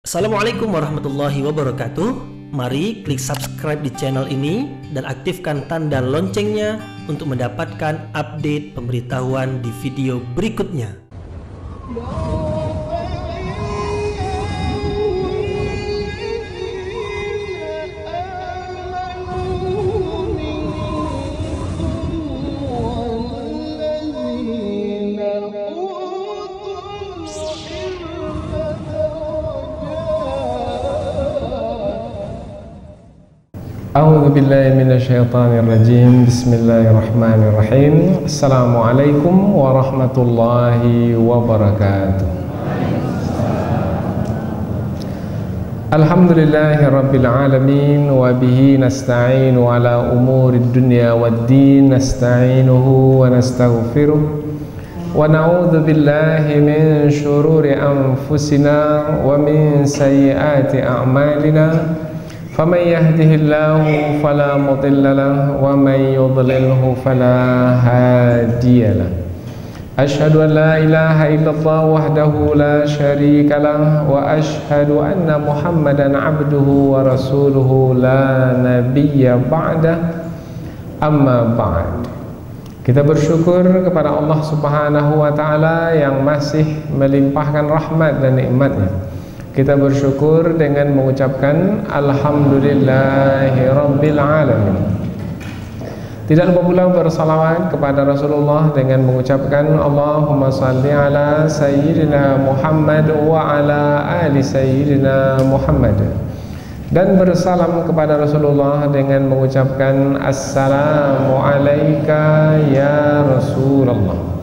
Assalamualaikum warahmatullahi wabarakatuh. Mari klik subscribe di channel ini dan aktifkan tanda loncengnya untuk mendapatkan update pemberitahuan di video berikutnya. A'udzu billahi minasyaitonir rajim. Bismillahirrahmanirrahim. Assalamualaikum warahmatullahi wabarakatuh. Alhamdulillahirabbil alamin wa bihi nasta'inu ala umurid dunya waddin. Nasta'inuhu wa nastaghfiruh wa na'udzu billahi min syururi anfusina wa min sayyiati a'malina. فَمَنْ يَهْدِهِ اللَّهُ فَلَا مُضِلَّ لَهُ وَمَنْ يُضْلِلْهُ فَلَا هَادِيَ لَهُ أَشْهَدُ أَنْ لَا إِلَهَ إِلَّا اللَّهُ وَحْدَهُ لَا شَرِيكَ لَهُ وَأَشْهَدُ أَنَّ مُحَمَّدًا عَبْدُهُ وَرَسُولُهُ لَا نَبِيَّ بَعْدَهُ أَمَّا بَعْدُ. Kita bersyukur kepada Allah Subhanahu wa Ta'ala yang masih melimpahkan rahmat dan nikmatnya. Kita bersyukur dengan mengucapkan Alhamdulillahirabbil alamin. Tidak lupa pula bersalawat kepada Rasulullah dengan mengucapkan Allahumma salli ala Sayyidina Muhammad wa ala ali Sayyidina Muhammad. Dan bersalam kepada Rasulullah dengan mengucapkan Assalamu alayka ya Rasulullah.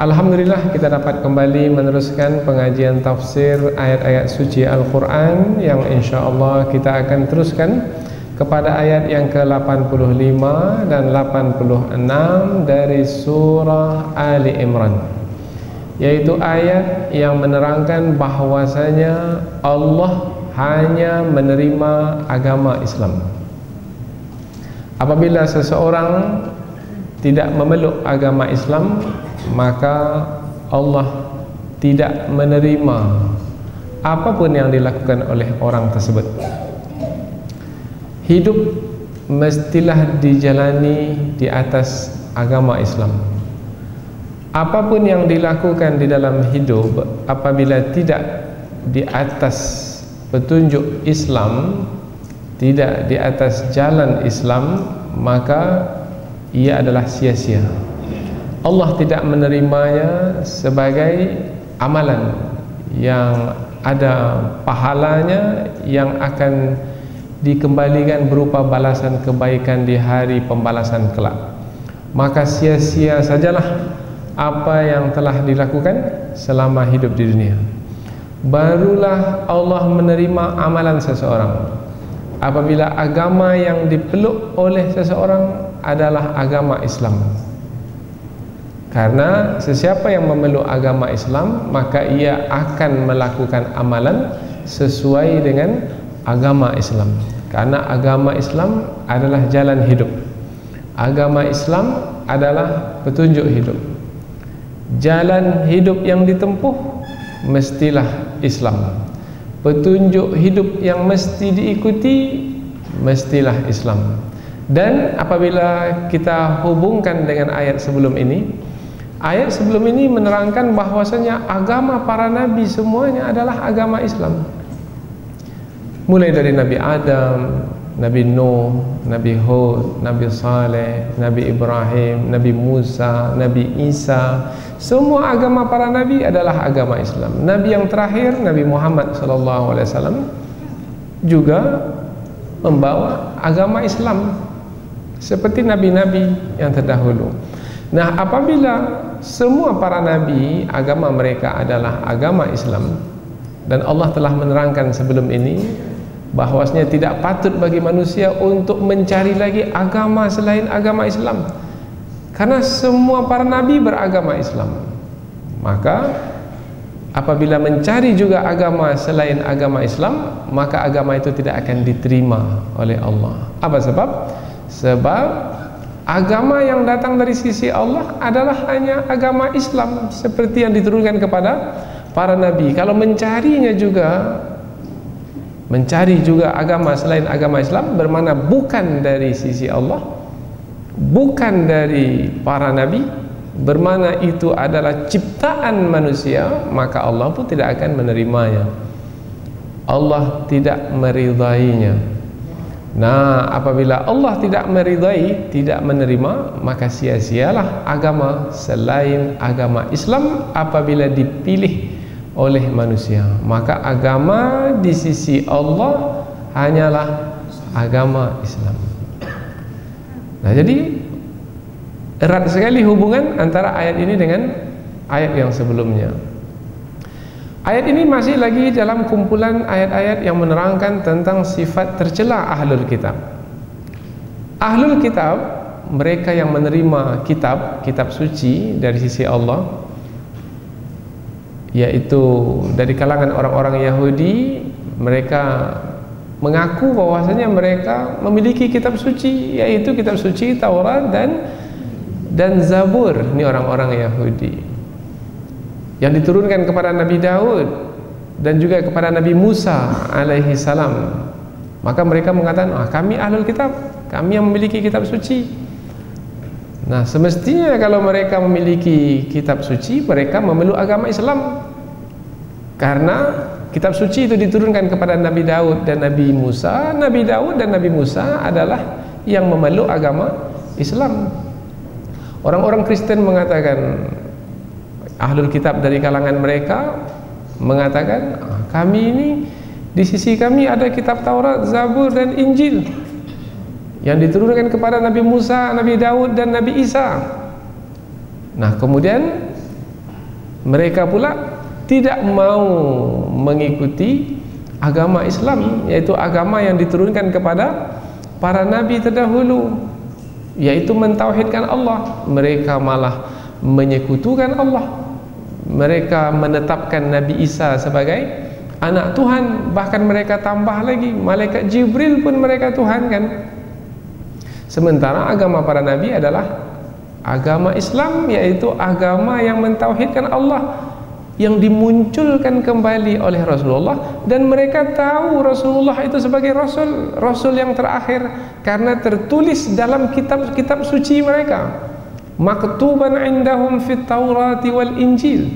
Alhamdulillah kita dapat kembali meneruskan pengajian tafsir ayat-ayat suci Al-Quran yang insyaAllah kita akan teruskan kepada ayat yang ke-85 dan 86 dari surah Ali Imran, yaitu ayat yang menerangkan bahwasanya Allah hanya menerima agama Islam. Apabila seseorang tidak memeluk agama Islam, maka Allah tidak menerima apapun yang dilakukan oleh orang tersebut. Hidup mestilah dijalani di atas agama Islam. Apapun yang dilakukan di dalam hidup apabila tidak di atas petunjuk Islam, tidak di atas jalan Islam, maka ia adalah sia-sia. Allah tidak menerimanya sebagai amalan yang ada pahalanya yang akan dikembalikan berupa balasan kebaikan di hari pembalasan kelak. Maka sia-sia sajalah apa yang telah dilakukan selama hidup di dunia. Barulah Allah menerima amalan seseorang apabila agama yang dipeluk oleh seseorang adalah agama Islam. Karena sesiapa yang memeluk agama Islam, maka ia akan melakukan amalan sesuai dengan agama Islam. Karena agama Islam adalah jalan hidup. Agama Islam adalah petunjuk hidup. Jalan hidup yang ditempuh mestilah Islam. Petunjuk hidup yang mesti diikuti mestilah Islam. Dan apabila kita hubungkan dengan ayat sebelum ini, ayat sebelum ini menerangkan bahwasanya agama para nabi semuanya adalah agama Islam. Mulai dari Nabi Adam, Nabi Nuh, Nabi Hud, Nabi Saleh, Nabi Ibrahim, Nabi Musa, Nabi Isa, semua agama para nabi adalah agama Islam. Nabi yang terakhir, Nabi Muhammad SAW, juga membawa agama Islam seperti nabi-nabi yang terdahulu. Nah, apabila semua para nabi agama mereka adalah agama Islam, dan Allah telah menerangkan sebelum ini bahwasanya tidak patut bagi manusia untuk mencari lagi agama selain agama Islam, karena semua para nabi beragama Islam. Maka apabila mencari juga agama selain agama Islam, maka agama itu tidak akan diterima oleh Allah. Apa sebab? Sebab agama yang datang dari sisi Allah adalah hanya agama Islam seperti yang diturunkan kepada para nabi. Kalau mencarinya juga mencari juga agama selain agama Islam, bermakna bukan dari sisi Allah, bukan dari para nabi, bermakna itu adalah ciptaan manusia, maka Allah pun tidak akan menerimanya. Allah tidak meridainya. Nah, apabila Allah tidak meridai, tidak menerima, maka sia-sialah agama selain agama Islam apabila dipilih oleh manusia. Maka agama di sisi Allah hanyalah agama Islam. Nah, jadi erat sekali hubungan antara ayat ini dengan ayat yang sebelumnya. Ayat ini masih lagi dalam kumpulan ayat-ayat yang menerangkan tentang sifat tercela ahlul kitab. Ahlul kitab, mereka yang menerima kitab suci dari sisi Allah, yaitu dari kalangan orang-orang Yahudi. Mereka mengaku bahwasanya mereka memiliki kitab suci, yaitu kitab suci Taurat dan Zabur. Ini orang-orang Yahudi yang diturunkan kepada Nabi Daud dan juga kepada Nabi Musa alaihi salam. Maka mereka mengatakan, kami ahlul kitab, kami yang memiliki kitab suci. Nah, semestinya kalau mereka memiliki kitab suci, mereka memeluk agama Islam, karena kitab suci itu diturunkan kepada Nabi Daud dan Nabi Musa. Nabi Daud dan Nabi Musa adalah yang memeluk agama Islam. Orang-orang Kristen mengatakan, ahlul kitab dari kalangan mereka mengatakan, kami ini di sisi kami ada kitab Taurat, Zabur dan Injil yang diturunkan kepada Nabi Musa, Nabi Daud dan Nabi Isa. Nah, kemudian mereka pula tidak mau mengikuti agama Islam, yaitu agama yang diturunkan kepada para nabi terdahulu, yaitu mentauhidkan Allah. Mereka malah menyekutukan Allah. Mereka menetapkan Nabi Isa sebagai anak Tuhan, bahkan mereka tambah lagi malaikat Jibril pun mereka tuhankan. Sementara agama para nabi adalah agama Islam, yaitu agama yang mentauhidkan Allah, yang dimunculkan kembali oleh Rasulullah, dan mereka tahu Rasulullah itu sebagai Rasul yang terakhir, karena tertulis dalam kitab-kitab suci mereka, maktuban indahum fit Taurati wal Injil.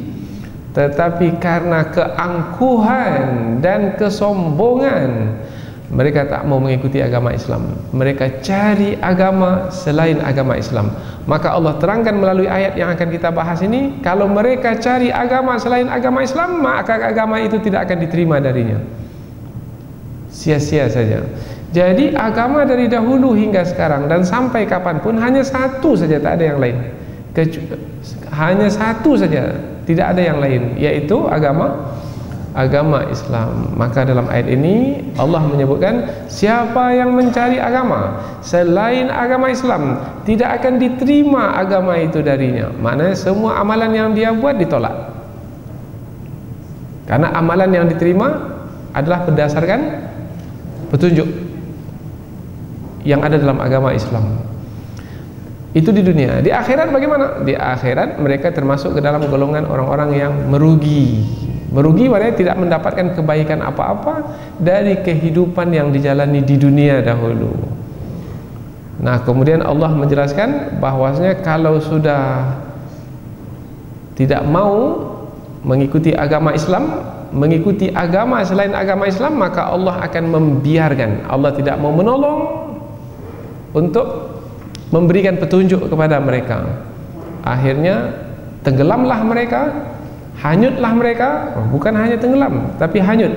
Tetapi karena keangkuhan dan kesombongan, mereka tak mau mengikuti agama Islam. Mereka cari agama selain agama Islam. Maka Allah terangkan melalui ayat yang akan kita bahas ini, kalau mereka cari agama selain agama Islam, maka agama itu tidak akan diterima darinya. Sia-sia saja. Jadi agama dari dahulu hingga sekarang dan sampai kapanpun hanya satu saja, tak ada yang lain. Hanya satu saja, tidak ada yang lain, yaitu agama Islam. Maka dalam ayat ini Allah menyebutkan, siapa yang mencari agama selain agama Islam, tidak akan diterima agama itu darinya. Maknanya semua amalan yang dia buat ditolak, karena amalan yang diterima adalah berdasarkan petunjuk yang ada dalam agama Islam. Itu di dunia. Di akhirat bagaimana? Di akhirat mereka termasuk ke dalam golongan orang-orang yang merugi. Merugi maknanya tidak mendapatkan kebaikan apa-apa dari kehidupan yang dijalani di dunia dahulu. Nah, kemudian Allah menjelaskan bahwasanya kalau sudah tidak mau mengikuti agama Islam, mengikuti agama selain agama Islam, maka Allah akan membiarkan. Allah tidak mau menolong untuk memberikan petunjuk kepada mereka. Akhirnya tenggelamlah mereka, hanyutlah mereka. Bukan hanya tenggelam, tapi hanyut.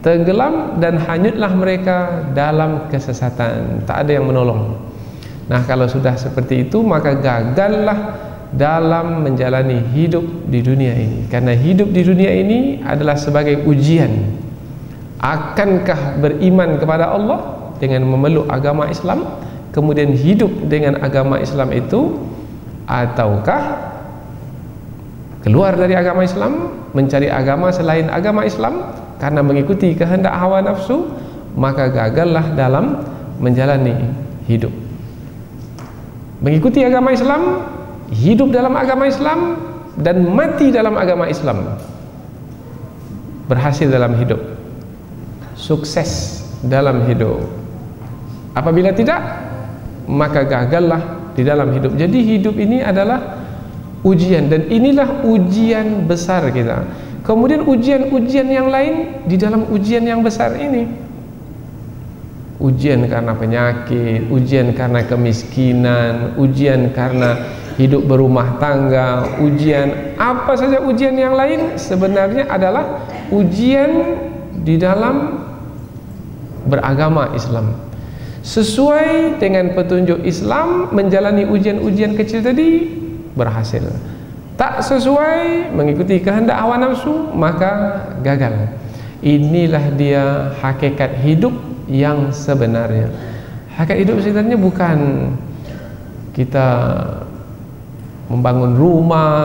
Tenggelam dan hanyutlah mereka dalam kesesatan. Tak ada yang menolong. Nah, kalau sudah seperti itu, maka gagallah dalam menjalani hidup di dunia ini. Karena hidup di dunia ini adalah sebagai ujian. Akankah beriman kepada Allah dengan memeluk agama Islam, kemudian hidup dengan agama Islam itu, ataukah keluar dari agama Islam, mencari agama selain agama Islam karena mengikuti kehendak hawa nafsu, maka gagallah dalam menjalani hidup. Mengikuti agama Islam, hidup dalam agama Islam, dan mati dalam agama Islam, berhasil dalam hidup. sukses dalam hidup. Apabila tidak, maka gagallah di dalam hidup. Jadi hidup ini adalah ujian, dan inilah ujian besar kita. Kemudian ujian-ujian yang lain di dalam ujian yang besar ini, ujian karena penyakit, ujian karena kemiskinan, ujian karena hidup berumah tangga, ujian apa saja, ujian yang lain sebenarnya adalah ujian di dalam beragama Islam. Sesuai dengan petunjuk Islam, menjalani ujian-ujian kecil tadi berhasil. Tak sesuai, mengikuti kehendak hawa nafsu, maka gagal. Inilah dia hakikat hidup yang sebenarnya. Hakikat hidup sebenarnya bukan kita membangun rumah,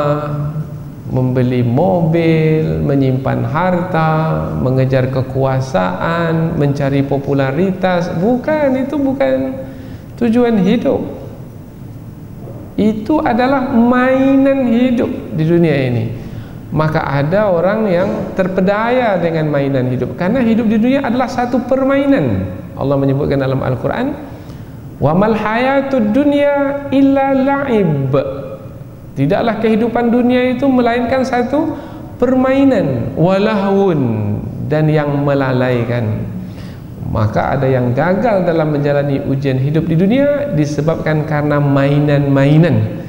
membeli mobil, menyimpan harta, mengejar kekuasaan, mencari popularitas. Bukan, itu bukan tujuan hidup. Itu adalah mainan hidup di dunia ini. Maka ada orang yang terpedaya dengan mainan hidup, karena hidup di dunia adalah satu permainan. Allah menyebutkan dalam Al-Quran, wa mal hayatud dunya illa la'ib. Tidaklah kehidupan dunia itu melainkan satu permainan, walahun, dan yang melalaikan. Maka ada yang gagal dalam menjalani ujian hidup di dunia disebabkan karena mainan-mainan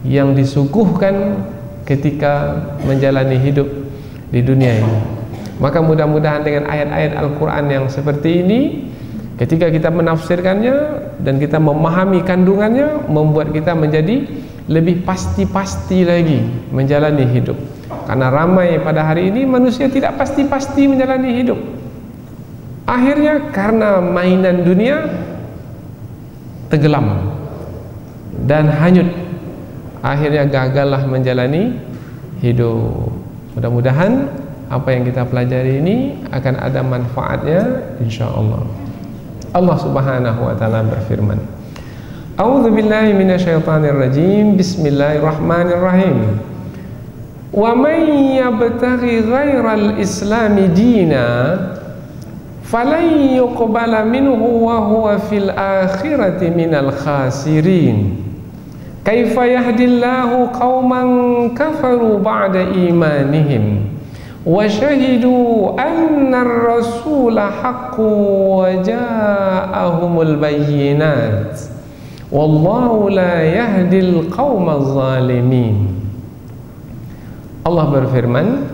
yang disuguhkan ketika menjalani hidup di dunia ini. Maka mudah-mudahan dengan ayat-ayat Al-Quran yang seperti ini, ketika kita menafsirkannya dan kita memahami kandungannya, membuat kita menjadi lebih pasti-pasti lagi menjalani hidup. Karena ramai pada hari ini manusia tidak pasti-pasti menjalani hidup. Akhirnya karena mainan dunia tenggelam dan hanyut, akhirnya gagallah menjalani hidup. Mudah-mudahan apa yang kita pelajari ini akan ada manfaatnya insyaallah. Allah Subhanahu wa taala berfirman, A'udzu billahi minasyaitonir rajim. Bismillahirrahmanirrahim. Wa may yabtaghi ghairal islami dina falan yuqbala minhu wa huwa fil akhirati minal khasirin. Kaifa yahdillahu qauman kafaru ba'da imanihim wa syahidu anna ar-rasula haqqun wa ja'ahumul bayyinat wallahu la yahdil qaumaz zalimin. Allah berfirman,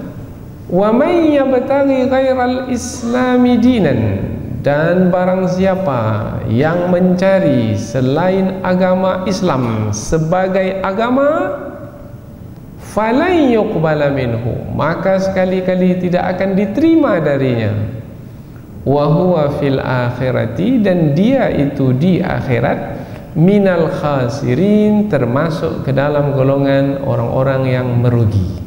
wa may yabtaghi ghairal islami dinan, dan barang siapa yang mencari selain agama Islam sebagai agama, falan yuqbala minhu, maka sekali-kali tidak akan diterima darinya, wa huwa fil akhirati, dan dia itu di akhirat minal khasirin, termasuk ke dalam golongan orang-orang yang merugi.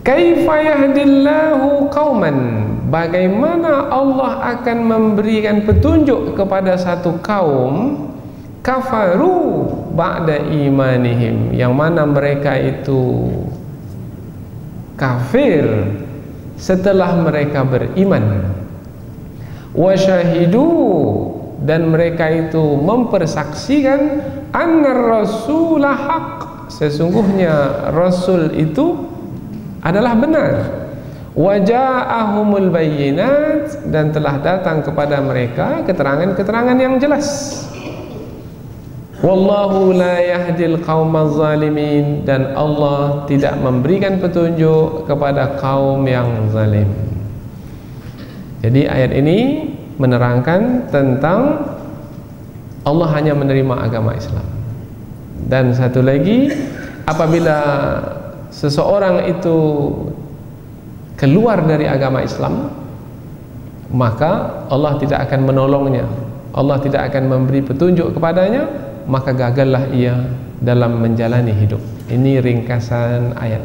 Kaifa yahdillahu qauman, bagaimana Allah akan memberikan petunjuk kepada satu kaum kafaru ba'da imanihim, yang mana mereka itu kafir setelah mereka beriman, wa syahidu, dan mereka itu mempersaksikan annar rasulah haq, sesungguhnya rasul itu adalah benar, wa ja'ahumul bayyinat, dan telah datang kepada mereka keterangan-keterangan yang jelas. Wallahu la yahdil qaumaz zalimin, dan Allah tidak memberikan petunjuk kepada kaum yang zalim. Jadi ayat ini menerangkan tentang Allah hanya menerima agama Islam. Dan satu lagi, apabila seseorang itu keluar dari agama Islam, maka Allah tidak akan menolongnya, Allah tidak akan memberi petunjuk kepadanya, maka gagallah ia dalam menjalani hidup. Ini ringkasan ayat.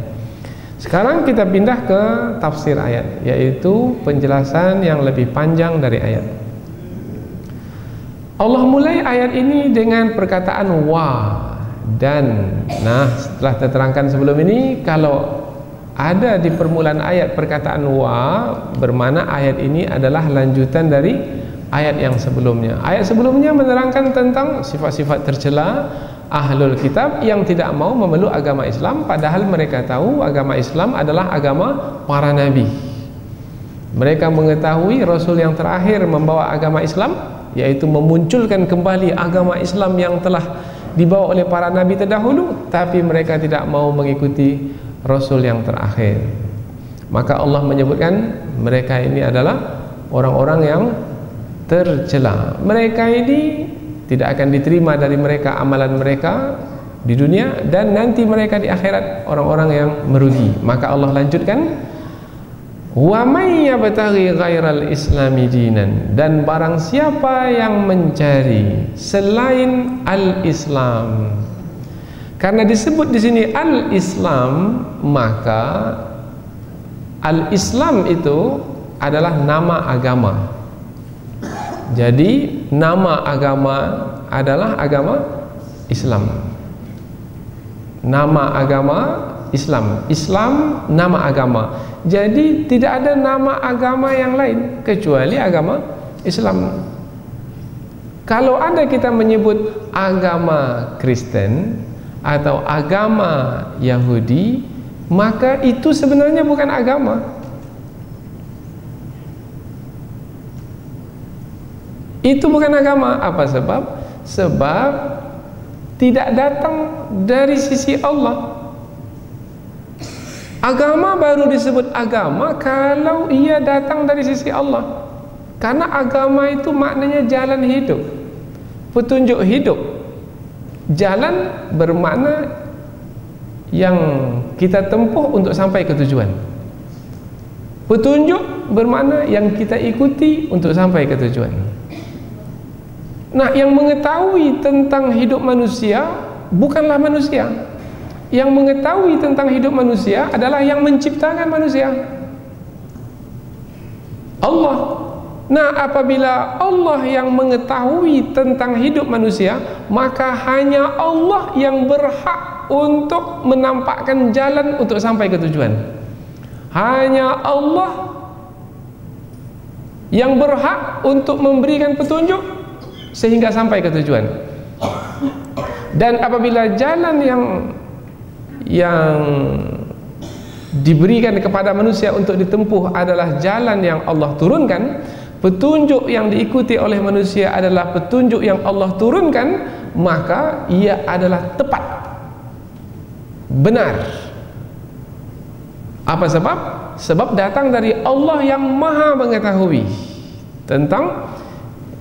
Sekarang kita pindah ke tafsir ayat, yaitu penjelasan yang lebih panjang dari ayat. Allah mulai ayat ini dengan perkataan wa dan. Nah, setelah terangkan sebelum ini, kalau ada di permulaan ayat perkataan wa, bermakna ayat ini adalah lanjutan dari ayat yang sebelumnya. Ayat sebelumnya menerangkan tentang sifat-sifat tercela ahlul kitab yang tidak mau memeluk agama Islam, padahal mereka tahu agama Islam adalah agama para nabi. Mereka mengetahui Rasul yang terakhir membawa agama Islam, yaitu memunculkan kembali agama Islam yang telah dibawa oleh para nabi terdahulu, tapi mereka tidak mau mengikuti Rasul yang terakhir. Maka Allah menyebutkan mereka ini adalah orang-orang yang tercela. Mereka ini tidak akan diterima dari mereka amalan mereka di dunia, dan nanti mereka di akhirat orang-orang yang merugi. Maka Allah lanjutkan, wa may yabtaghi ghairal islami dinan, dan barang siapa yang mencari selain al-Islam. Karena disebut di sini al-Islam, maka al-Islam itu adalah nama agama. Jadi nama agama adalah agama Islam. Nama agama Islam. Islam nama agama. Jadi tidak ada nama agama yang lain kecuali agama Islam. Kalau ada kita menyebut agama Kristen atau agama Yahudi, maka itu sebenarnya bukan agama. Itu bukan agama. Apa sebab? Sebab tidak datang dari sisi Allah. Agama baru disebut agama kalau ia datang dari sisi Allah. Karena agama itu maknanya jalan hidup, petunjuk hidup. Jalan bermakna yang kita tempuh untuk sampai ke tujuan. Petunjuk bermakna yang kita ikuti untuk sampai ke tujuan. Nah, yang mengetahui tentang hidup manusia bukanlah manusia. Yang mengetahui tentang hidup manusia adalah yang menciptakan manusia, Allah. Nah, apabila Allah yang mengetahui tentang hidup manusia, maka hanya Allah yang berhak untuk menampakkan jalan untuk sampai ke tujuan. Hanya Allah yang berhak untuk memberikan petunjuk sehingga sampai ke tujuan. Dan apabila jalan yang diberikan kepada manusia untuk ditempuh adalah jalan yang Allah turunkan, petunjuk yang diikuti oleh manusia adalah petunjuk yang Allah turunkan, maka ia adalah tepat, benar. Apa sebab? Sebab datang dari Allah yang maha mengetahui tentang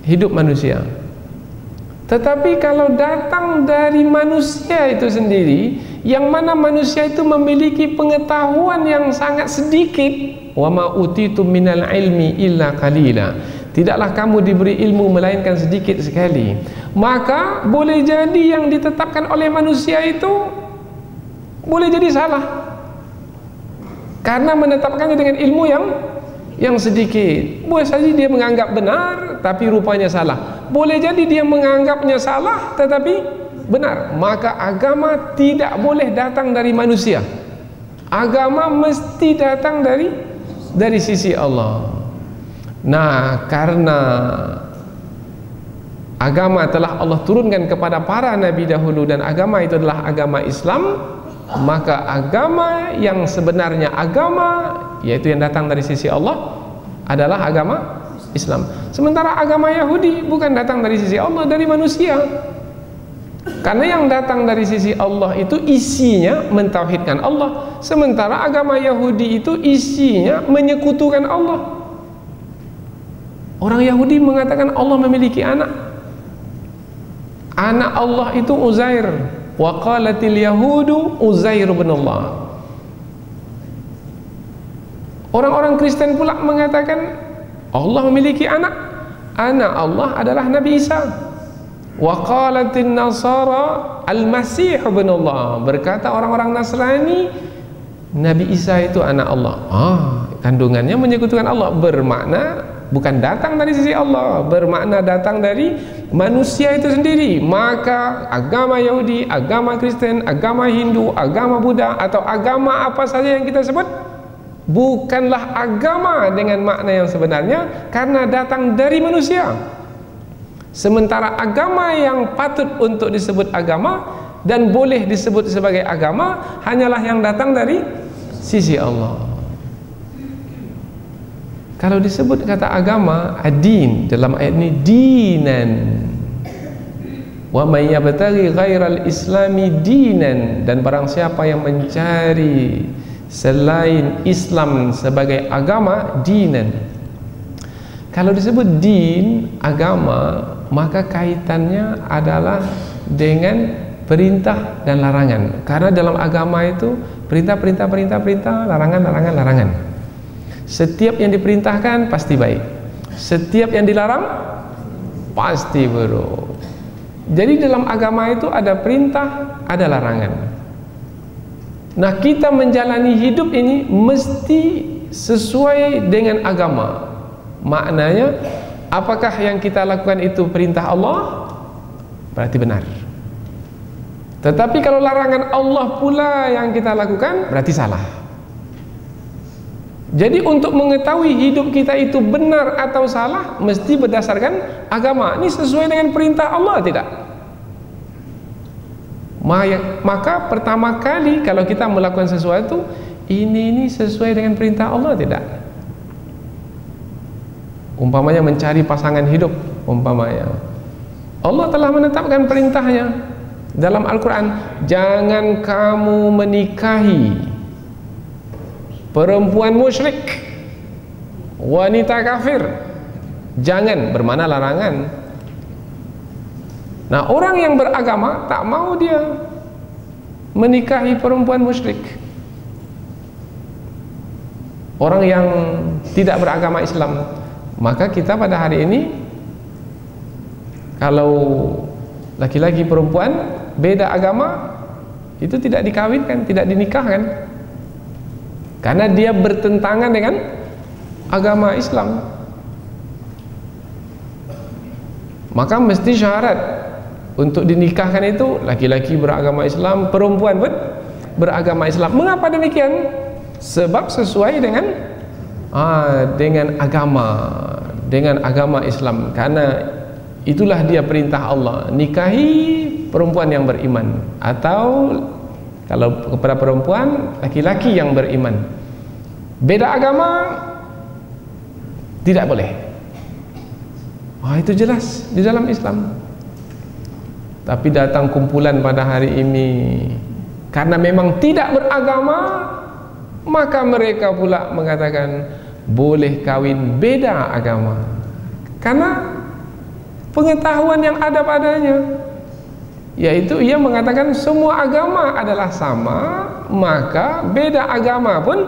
hidup manusia. Tetapi kalau datang dari manusia itu sendiri, yang mana manusia itu memiliki pengetahuan yang sangat sedikit, wa ma utitum minal ilmi illa qalila, tidaklah kamu diberi ilmu melainkan sedikit sekali, maka boleh jadi yang ditetapkan oleh manusia itu boleh jadi salah, karena menetapkannya dengan ilmu yang sedikit. Boleh saja dia menganggap benar tapi rupanya salah. Boleh jadi dia menganggapnya salah tetapi benar. Maka agama tidak boleh datang dari manusia. Agama mesti datang dari sisi Allah. Nah, karena agama telah Allah turunkan kepada para nabi dahulu dan agama itu adalah agama Islam, maka agama yang sebenarnya agama, yaitu yang datang dari sisi Allah, adalah agama Islam. Sementara agama Yahudi bukan datang dari sisi Allah, dari manusia. Karena yang datang dari sisi Allah itu isinya mentauhidkan Allah, sementara agama Yahudi itu isinya menyekutukan Allah. Orang Yahudi mengatakan Allah memiliki anak. Anak Allah itu Uzair. Wa qalatil yahudu Uzair bin Allah. Orang-orang Kristen pula mengatakan Allah memiliki anak. Anak Allah adalah Nabi Isa. Wa qalatin nasara al-masih bin Allah. Berkata orang-orang Nasrani Nabi Isa itu anak Allah. kandungannya menyekutukan Allah, bermakna bukan datang dari sisi Allah, bermakna datang dari manusia itu sendiri. Maka agama Yahudi, agama Kristen, agama Hindu, agama Buddha, atau agama apa saja yang kita sebut, bukanlah agama dengan makna yang sebenarnya, karena datang dari manusia. Sementara agama yang patut untuk disebut agama dan boleh disebut sebagai agama hanyalah yang datang dari sisi Allah. Kalau disebut kata agama, ad-din, dalam ayat ini dinan, wa may yabtaghi ghairal islami dinan, dan barang siapa yang mencari selain Islam sebagai agama, dinan. Kalau disebut din, agama, maka kaitannya adalah dengan perintah dan larangan. Karena dalam agama itu perintah, larangan, larangan. Setiap yang diperintahkan pasti baik, setiap yang dilarang pasti buruk. Jadi dalam agama itu ada perintah, ada larangan. Nah, kita menjalani hidup ini mesti sesuai dengan agama. Maknanya, apakah yang kita lakukan itu perintah Allah, berarti benar. Tetapi kalau larangan Allah pula yang kita lakukan, berarti salah. Jadi untuk mengetahui hidup kita itu benar atau salah, mesti berdasarkan agama. Ini sesuai dengan perintah Allah tidak? Maka pertama kali kalau kita melakukan sesuatu, ini sesuai dengan perintah Allah tidak? Umpamanya mencari pasangan hidup, umpamanya Allah telah menetapkan perintahnya dalam Al-Quran, jangan kamu menikahi perempuan musyrik, wanita kafir. Jangan, bermakna larangan. Nah, orang yang beragama tak mau dia menikahi perempuan musyrik. Orang yang tidak beragama Islam. Maka kita pada hari ini, kalau laki-laki perempuan beda agama, itu tidak dikawinkan, tidak dinikahkan, karena dia bertentangan dengan agama Islam. Maka mesti syarat untuk dinikahkan itu laki-laki beragama Islam, perempuan pun beragama Islam. Mengapa demikian? Sebab sesuai dengan agama Islam. Karena itulah dia perintah Allah, nikahi perempuan yang beriman, atau kalau kepada perempuan, laki-laki yang beriman. Beda agama tidak boleh. Itu jelas di dalam Islam. Tapi datang kumpulan pada hari ini karena memang tidak beragama, maka mereka pula mengatakan boleh kawin beda agama. Karena pengetahuan yang ada padanya, yaitu ia mengatakan semua agama adalah sama, maka beda agama pun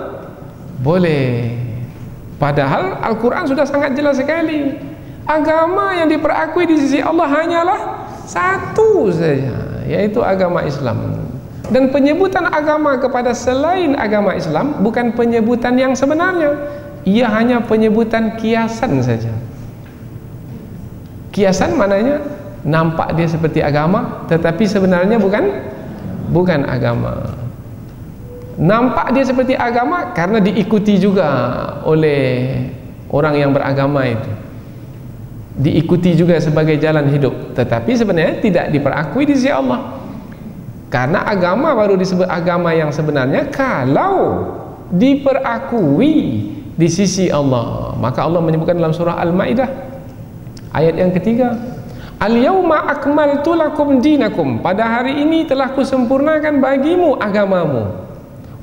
boleh. Padahal Al-Quran sudah sangat jelas sekali, agama yang diperakui di sisi Allah hanyalah satu saja, yaitu agama Islam. Dan penyebutan agama kepada selain agama Islam bukan penyebutan yang sebenarnya, ia hanya penyebutan kiasan saja. Kiasan maknanya nampak dia seperti agama, tetapi sebenarnya bukan agama. Nampak dia seperti agama karena diikuti juga oleh orang yang beragama itu, diikuti juga sebagai jalan hidup, tetapi sebenarnya tidak diperakui di sisi Allah. Karena agama baru disebut agama yang sebenarnya kalau diperakui di sisi Allah. Maka Allah menyebutkan dalam surah Al-Maidah ayat yang ketiga, Al-yawma akmaltu lakum dinakum, pada hari ini telah kusempurnakan bagimu agamamu.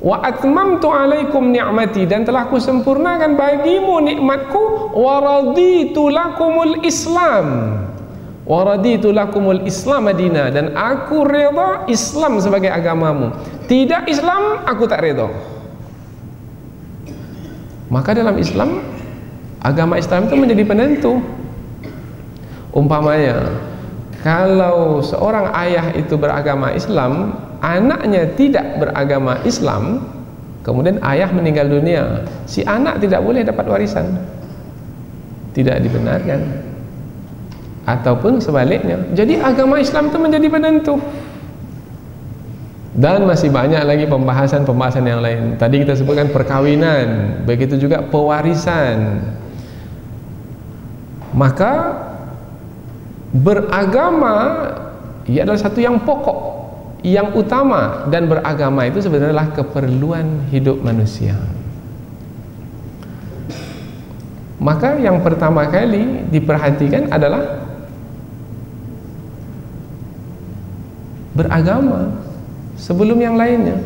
Wa atmamtu alaikum ni'mati, dan telah kusempurnakan bagimu nikmatku. Wa raditu lakumul Islam, wa raditu lakumul Islam madina, dan aku redha Islam sebagai agamamu. Tidak Islam, aku tak redha. Maka dalam Islam, agama Islam itu menjadi penentu. Umpamanya, kalau seorang ayah itu beragama Islam, anaknya tidak beragama Islam, kemudian ayah meninggal dunia, si anak tidak boleh dapat warisan, tidak dibenarkan. Ataupun sebaliknya. Jadi agama Islam itu menjadi penentu. Dan masih banyak lagi pembahasan-pembahasan yang lain. Tadi kita sebutkan perkawinan, begitu juga pewarisan. Maka beragama ia adalah satu yang pokok, yang utama, dan beragama itu sebenarnya adalah keperluan hidup manusia. Maka yang pertama kali diperhatikan adalah beragama sebelum yang lainnya.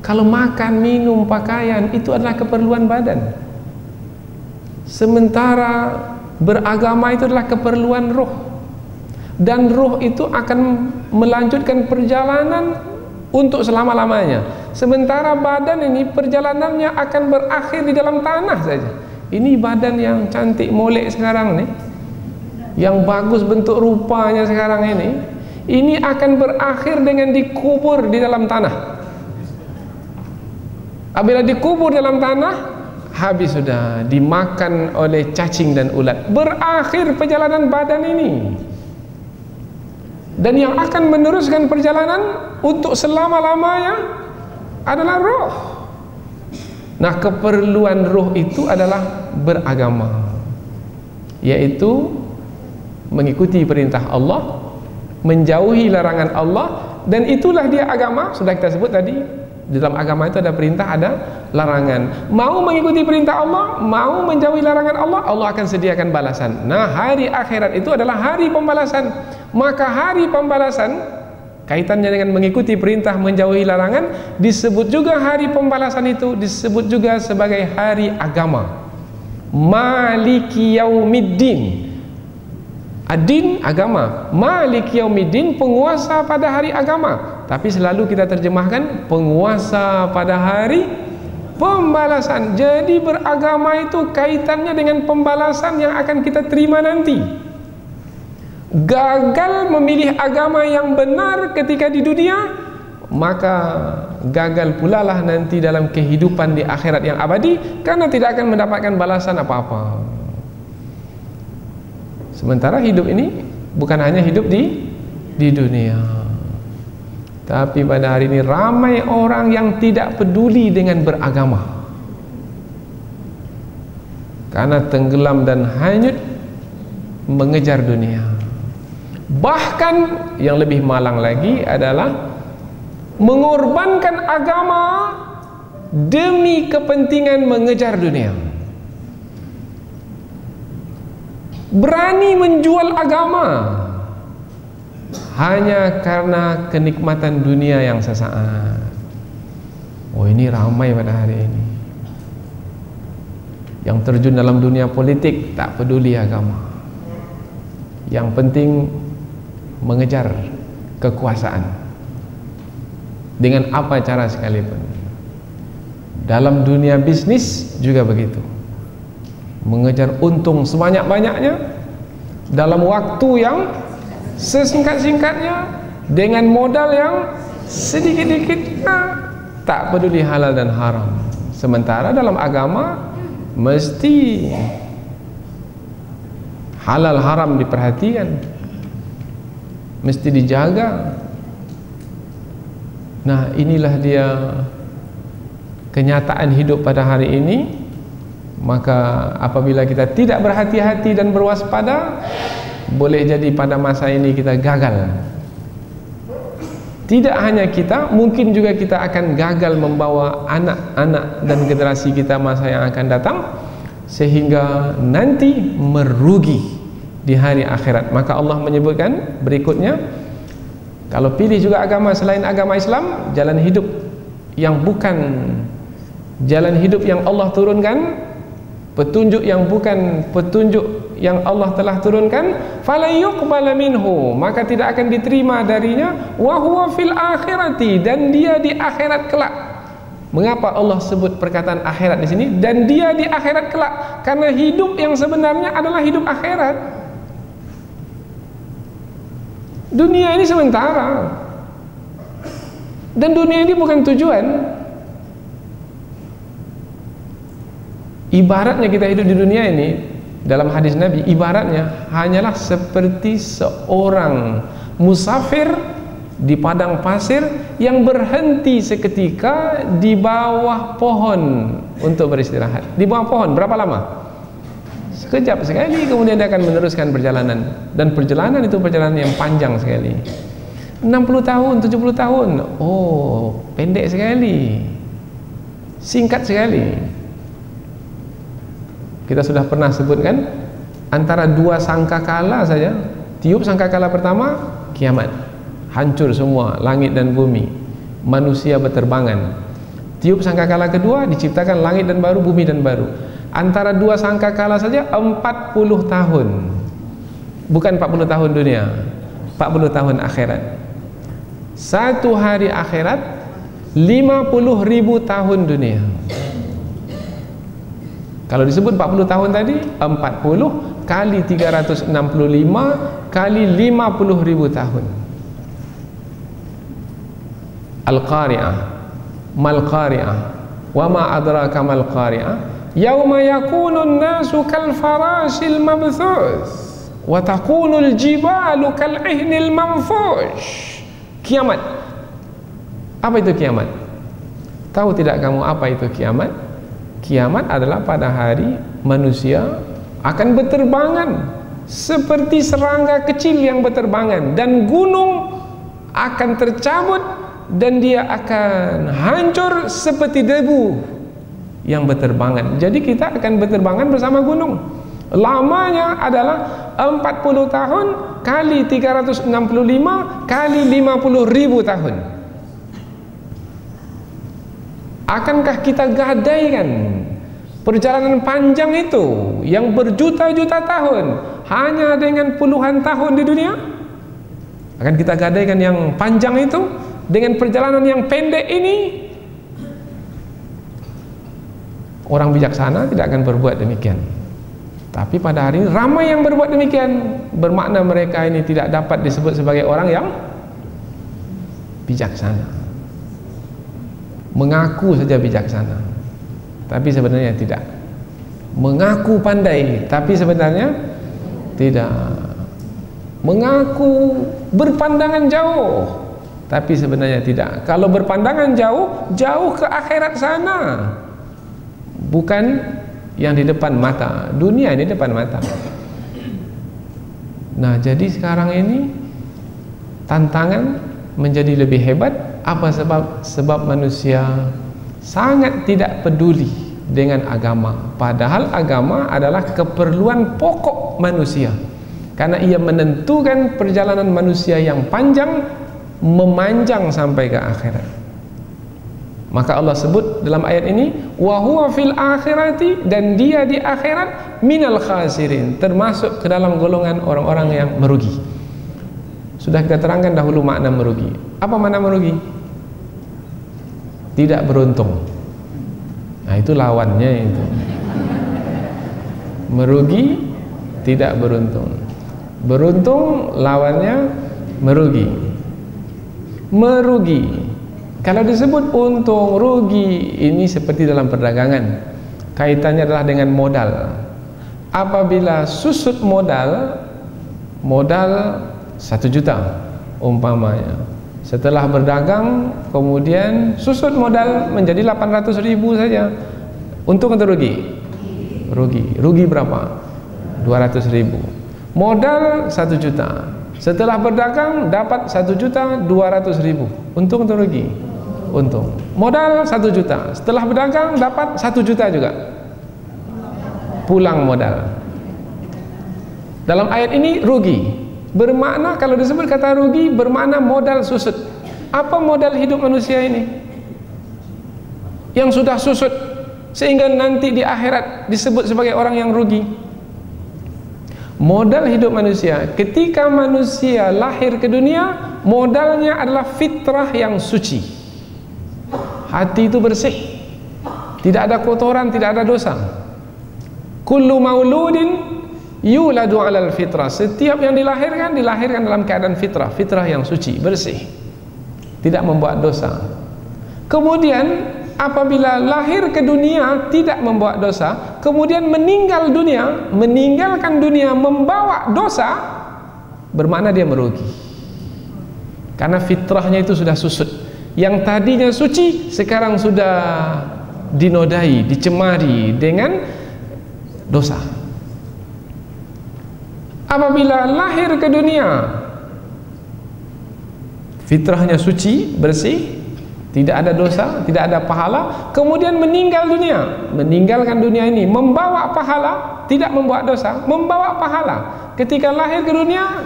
Kalau makan, minum, pakaian itu adalah keperluan badan, sementara beragama itu adalah keperluan roh, dan roh itu akan melanjutkan perjalanan untuk selama-lamanya, sementara badan ini perjalanannya akan berakhir di dalam tanah saja. Ini badan yang cantik molek sekarang nih, yang bagus bentuk rupanya sekarang ini akan berakhir dengan dikubur di dalam tanah. Apabila dikubur dalam tanah, habis sudah, dimakan oleh cacing dan ulat. Berakhir perjalanan badan ini. Dan yang akan meneruskan perjalanan untuk selama-lamanya adalah roh. Nah, keperluan roh itu adalah beragama, yaitu mengikuti perintah Allah, menjauhi larangan Allah, dan itulah dia agama. Sudah kita sebut tadi, di dalam agama itu ada perintah, ada larangan. Mau mengikuti perintah Allah, mau menjauhi larangan Allah, Allah akan sediakan balasan. Nah, hari akhirat itu adalah hari pembalasan. Maka hari pembalasan kaitannya dengan mengikuti perintah, menjauhi larangan, disebut juga hari pembalasan itu disebut juga sebagai hari agama. Maliki yaumiddin. Ad-din, agama. Malik yaumiddin, penguasa pada hari agama. Tapi selalu kita terjemahkan penguasa pada hari pembalasan. Jadi beragama itu kaitannya dengan pembalasan yang akan kita terima nanti. Gagal memilih agama yang benar ketika di dunia, maka gagal pula lah nanti dalam kehidupan di akhirat yang abadi, karena tidak akan mendapatkan balasan apa-apa. Sementara hidup ini bukan hanya hidup di dunia, tapi pada hari ini ramai orang yang tidak peduli dengan beragama, karena tenggelam dan hanyut mengejar dunia. Bahkan yang lebih malang lagi adalah mengorbankan agama demi kepentingan mengejar dunia. Berani menjual agama hanya karena kenikmatan dunia yang sesaat. Oh, ini ramai pada hari ini. Yang terjun dalam dunia politik tak peduli agama. Yang penting mengejar kekuasaan dengan apa cara sekalipun. Dalam dunia bisnis juga begitu. Mengejar untung sebanyak-banyaknya dalam waktu yang sesingkat-singkatnya dengan modal yang sedikit-dikitnya, tak peduli halal dan haram. Sementara dalam agama mesti halal haram diperhatikan, mesti dijaga. Nah, inilah dia kenyataan hidup pada hari ini. Maka apabila kita tidak berhati-hati dan berwaspada, boleh jadi pada masa ini kita gagal. Tidak hanya kita, mungkin juga kita akan gagal membawa anak-anak dan generasi kita masa yang akan datang, sehingga nanti merugi di hari akhirat. Maka Allah menyebutkan berikutnya, kalau pilih juga agama selain agama Islam, jalan hidup yang bukan jalan hidup yang Allah turunkan, petunjuk yang bukan petunjuk yang Allah telah turunkan, fala yuqbala minhu, maka tidak akan diterima darinya, wa huwa fil akhirati, dan dia di akhirat kelak. Mengapa Allah sebut perkataan akhirat di sini? Dan dia di akhirat kelak, karena hidup yang sebenarnya adalah hidup akhirat. Dunia ini sementara, dan dunia ini bukan tujuan. Ibaratnya kita hidup di dunia ini, dalam hadis Nabi, ibaratnya hanyalah seperti seorang musafir di padang pasir yang berhenti seketika di bawah pohon untuk beristirahat. Di bawah pohon berapa lama? Sekejap sekali, kemudian dia akan meneruskan perjalanan. Dan perjalanan itu perjalanan yang panjang sekali, 60 tahun, 70 tahun. Oh, pendek sekali, singkat sekali. Kita sudah pernah sebutkan, antara dua sangkakala saja, tiup sangkakala pertama, kiamat, hancur semua langit dan bumi, manusia berterbangan. Tiup sangkakala kedua, diciptakan langit dan baru, bumi dan baru. Antara dua sangkakala saja 40 tahun. Bukan 40 tahun dunia, 40 tahun akhirat. Satu hari akhirat 50.000 tahun dunia. Kalau disebut 40 tahun tadi, 40 kali 365 kali 50.000 tahun. Al-Qari'ah, mal Qari'ah, wa ma adraka mal Qari'ah, yauma yakunun nasu kal farashil mabthuth wa takunul jibalu kal ihnil manfush. Kiamat. Apa itu kiamat? Tahu tidak kamu apa itu kiamat? Kiamat adalah pada hari manusia akan berterbangan seperti serangga kecil yang berterbangan, dan gunung akan tercabut dan dia akan hancur seperti debu yang berterbangan. Jadi kita akan berterbangan bersama gunung. Lamanya adalah 40 tahun kali 365 kali 50.000 tahun. Akankah kita gadaikan perjalanan panjang itu yang berjuta-juta tahun hanya dengan puluhan tahun di dunia? Akan kita gadaikan yang panjang itu dengan perjalanan yang pendek ini? Orang bijaksana tidak akan berbuat demikian. Tapi pada hari ini ramai yang berbuat demikian. Bermakna mereka ini tidak dapat disebut sebagai orang yang bijaksana. Mengaku saja bijaksana, tapi sebenarnya tidak. Mengaku pandai, tapi sebenarnya tidak. Mengaku berpandangan jauh, tapi sebenarnya tidak. Kalau berpandangan jauh, jauh ke akhirat sana, bukan yang di depan mata. Dunia ini depan mata. Nah, jadi sekarang ini tantangan menjadi lebih hebat. Apa sebab? Sebab manusia sangat tidak peduli dengan agama. Padahal agama adalah keperluan pokok manusia, karena ia menentukan perjalanan manusia yang panjang, memanjang sampai ke akhirat. Maka Allah sebut dalam ayat ini, wa huwa fil akhirati, dan dia di akhirat minal khasirin, termasuk ke dalam golongan orang-orang yang merugi. Sudah kita terangkan dahulu makna merugi. Apa makna merugi? Tidak beruntung. Nah, itu lawannya itu. Merugi, tidak beruntung. Beruntung lawannya merugi. Merugi. Kalau disebut untung, rugi, ini seperti dalam perdagangan. Kaitannya adalah dengan modal. Apabila susut modal 1 juta umpamanya, setelah berdagang kemudian susut modal menjadi 800.000 saja, untung atau rugi? Rugi berapa? 200.000. Modal 1 juta, setelah berdagang dapat 1.200.000, untung atau rugi? Untung. Modal 1 juta, setelah berdagang dapat 1 juta juga, pulang modal. Dalam ayat ini rugi bermakna, kalau disebut kata rugi, bermakna modal susut. Apa modal hidup manusia ini yang sudah susut sehingga nanti di akhirat disebut sebagai orang yang rugi? Modal hidup manusia ketika manusia lahir ke dunia, modalnya adalah fitrah yang suci. Hati itu bersih, tidak ada kotoran, tidak ada dosa. Kullu mauludin yuladu alal fitrah. Setiap yang dilahirkan dalam keadaan fitrah, fitrah yang suci, bersih, tidak membuat dosa. Kemudian apabila lahir ke dunia tidak membuat dosa, kemudian meninggalkan dunia membawa dosa, bermakna dia merugi. Karena fitrahnya itu sudah susut. Yang tadinya suci sekarang sudah dinodai, dicemari dengan dosa. Apabila lahir ke dunia fitrahnya suci, bersih, tidak ada dosa, tidak ada pahala, kemudian meninggalkan dunia ini, membawa pahala, tidak membawa dosa, membawa pahala. Ketika lahir ke dunia